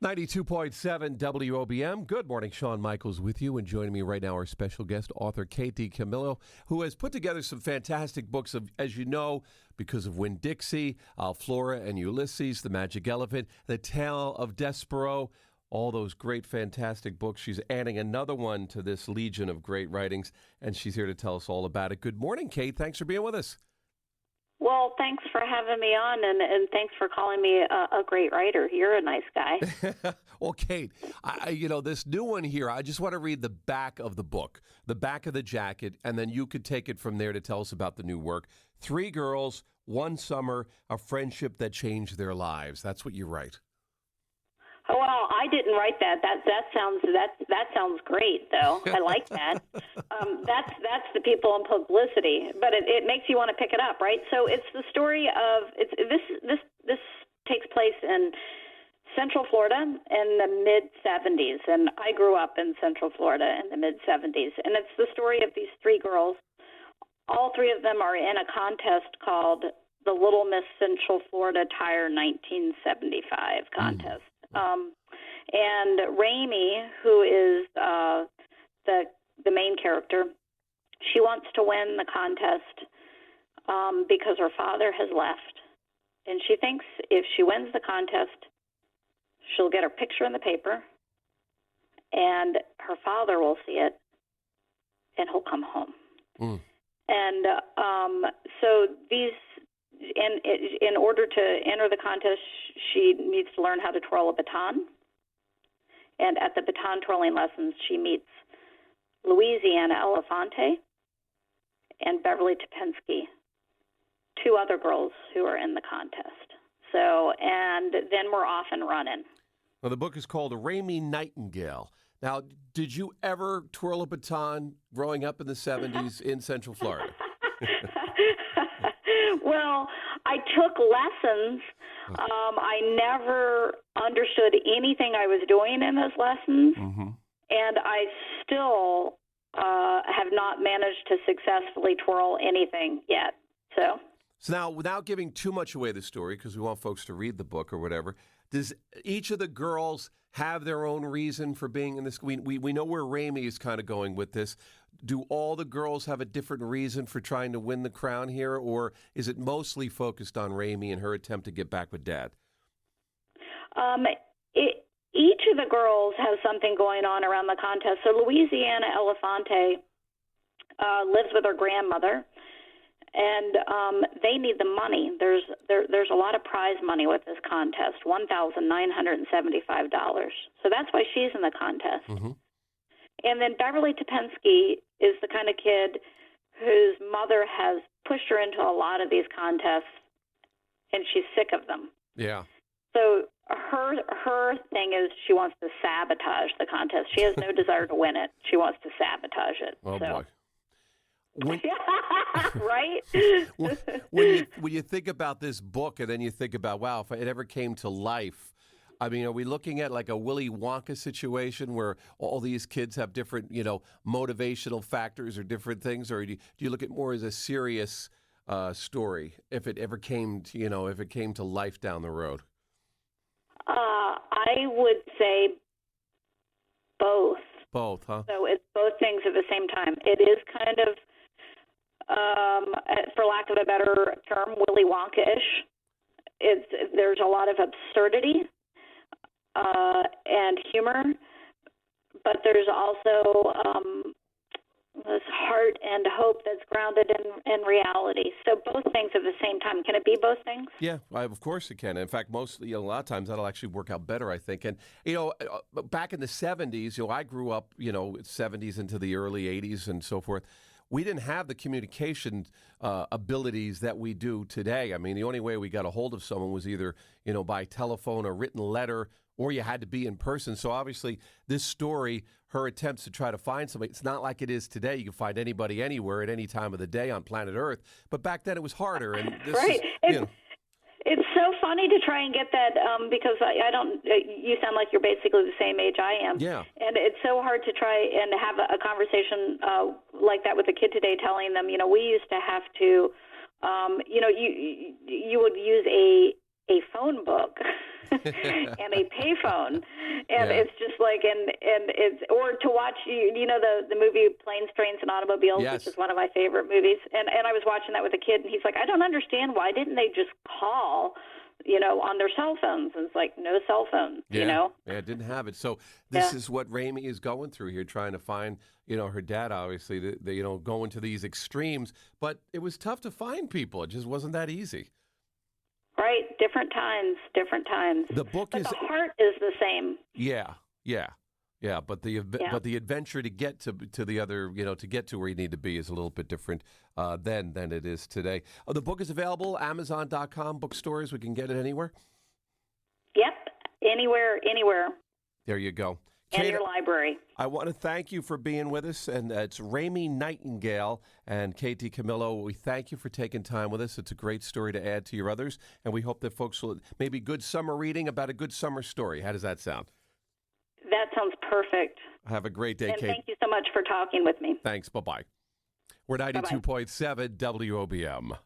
92.7 WOBM. Good morning. Shawn Michaels with you, and joining me right now, our special guest, author Kate DiCamillio, who has put together some fantastic books of, as you know, because of Winn-Dixie, Flora and Ulysses, The Magic Elephant, The Tale of Despero, all those great, fantastic books. She's adding another one to this legion of great writings, and she's here to tell us all about it. Good morning, Kate. Thanks for being with us. Well, thanks for having me on, and thanks for calling me a great writer. You're a nice guy. Well, Kate, this new one here, I just want to read the back of the book, the back of the jacket, and then you could take it from there to tell us about the new work. 3 girls, 1 summer, a friendship that changed their lives. That's what you write. Well, I didn't write that. That sounds great, though. I like that. That's the people in publicity, but it makes you want to pick it up, right? So it's the story of this takes place in Central Florida in the mid-'70s, and I grew up in Central Florida in the mid-'70s, and it's the story of these 3 girls. All 3 of them are in a contest called the Little Miss Central Florida Tire 1975 contest. And Raimi, who is the main character, she wants to win the contest because her father has left. And she thinks if she wins the contest, she'll get her picture in the paper, and her father will see it, and he'll come home. And so these... in order to enter the contest, she needs to learn how to twirl a baton. And at the baton twirling lessons, she meets Louisiana Elefante and Beverly Topensky, 2 other girls who are in the contest. So, and then we're off and running. Well, the book is called Raimi Nightingale. Now, did you ever twirl a baton growing up in the 70s in Central Florida? Well, I took lessons. I never understood anything I was doing in those lessons, and I still have not managed to successfully twirl anything yet. So now, without giving too much away the story, because we want folks to read the book or whatever, does each of the girls have their own reason for being in this? We know where Raimi is kind of going with this. Do all the girls have a different reason for trying to win the crown here, or is it mostly focused on Raimi and her attempt to get back with Dad? Each of the girls has something going on around the contest. So Louisiana Elefante lives with her grandmother, and they need the money. There's a lot of prize money with this contest, $1,975. So that's why she's in the contest. And then Beverly Topensky is the kind of kid whose mother has pushed her into a lot of these contests, and she's sick of them. Yeah. So her thing is she wants to sabotage the contest. She has no desire to win it. She wants to sabotage it. Oh, boy. Right? when you think about this book and then you think about, wow, if it ever came to life, I mean, are we looking at like a Willy Wonka situation where all these kids have different, motivational factors or different things, or do you look at more as a serious story if it ever came to life down the road? I would say both. Both, huh? So it's both things at the same time. It is kind of, for lack of a better term, Willy Wonka-ish. There's a lot of absurdity and humor, but there's also this heart and hope that's grounded in reality. So both things at the same time. Can it be both things? Yeah, of course it can. In fact, a lot of times that'll actually work out better, I think. And, back in the 70s, I grew up, 70s into the early 80s and so forth. We didn't have the communication abilities that we do today. I mean, the only way we got a hold of someone was either, by telephone or written letter, or you had to be in person. So obviously this story, her attempts to try to find somebody, it's not like it is today. You can find anybody anywhere at any time of the day on planet Earth. But back then it was harder. And this right. is, It's so funny to try and get that because I don't. You sound like you're basically the same age I am. Yeah. And it's so hard to try and have a conversation like that with a kid today, telling them, we used to have to, you would use a phone book and a payphone, and it's just like, and it's, or to watch, the movie Planes, Trains, and Automobiles, Yes. which is one of my favorite movies, and I was watching that with a kid, and he's like, I don't understand, why didn't they just call, on their cell phones? And it's like, no cell phones, Yeah, didn't have it. So this is what Ramey is going through here, trying to find, her dad, obviously, going to these extremes. But it was tough to find people. It just wasn't that easy. Right, different times. The book but is the heart is the same. Yeah. But the adventure to get to the other, to get to where you need to be is a little bit different than it is today. The book is available, Amazon.com, bookstores. We can get it anywhere. Yep, anywhere. There you go. And Kate, your library. I want to thank you for being with us, and it's Ramey Nightingale and Kate DiCamillio. We thank you for taking time with us. It's a great story to add to your others, and we hope that folks will maybe good summer reading about a good summer story. How does that sound? That sounds perfect. Have a great day, and Kate. Thank you so much for talking with me. Thanks. Bye-bye. We're 92.7 WOBM.